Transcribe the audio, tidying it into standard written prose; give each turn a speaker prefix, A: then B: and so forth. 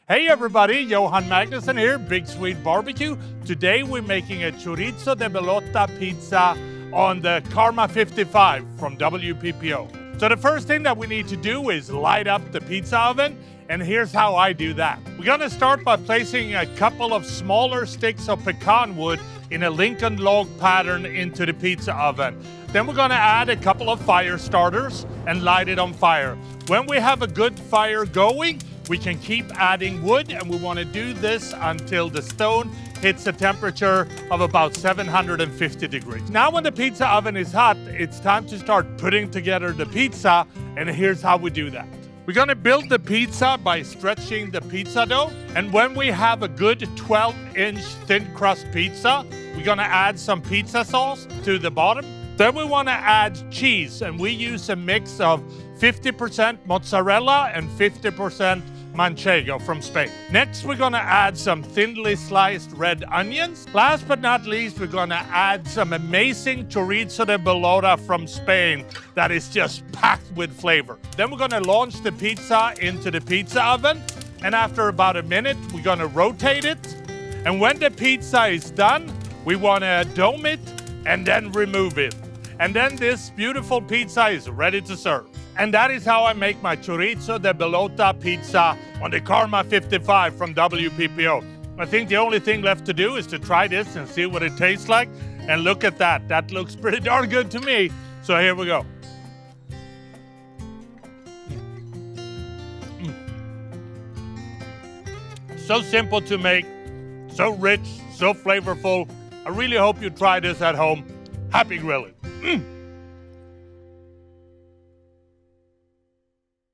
A: Hey everybody, Johan Magnusson here, Big Swede Barbecue. Today we're making a Chorizo de Bellota pizza on the Karma 55 from WPPO. So the first thing that we need to do is light up the pizza oven, and here's how I do that. We're gonna start by placing a couple of smaller sticks of pecan wood in a Lincoln log pattern into the pizza oven. Then we're gonna add a couple of fire starters and light it on fire. When we have a good fire going, we can keep adding wood, and we want to do this until the stone hits a temperature of about 750 degrees. Now when the pizza oven is hot, it's time to start putting together the pizza, and here's how we do that. We're going to build the pizza by stretching the pizza dough, and when we have a good 12-inch thin crust pizza, we're going to add some pizza sauce to the bottom. Then we want to add cheese, and we use a mix of 50% mozzarella and 50% manchego from Spain. Next, we're gonna add some thinly sliced red onions. Last but not least, we're gonna add some amazing Chorizo de Bellota from Spain that is just packed with flavor. Then we're gonna launch the pizza into the pizza oven, and after about a minute, we're gonna rotate it. And when the pizza is done, we wanna dome it and then remove it. And then this beautiful pizza is ready to serve. And that is how I make my Chorizo de Bellota pizza on the Karma 55 from WPPO. I think the only thing left to do is to try this and see what it tastes like. And look at that. That looks pretty darn good to me. So here we go. So simple to make, so rich, so flavorful. I really hope you try this at home. Happy grilling.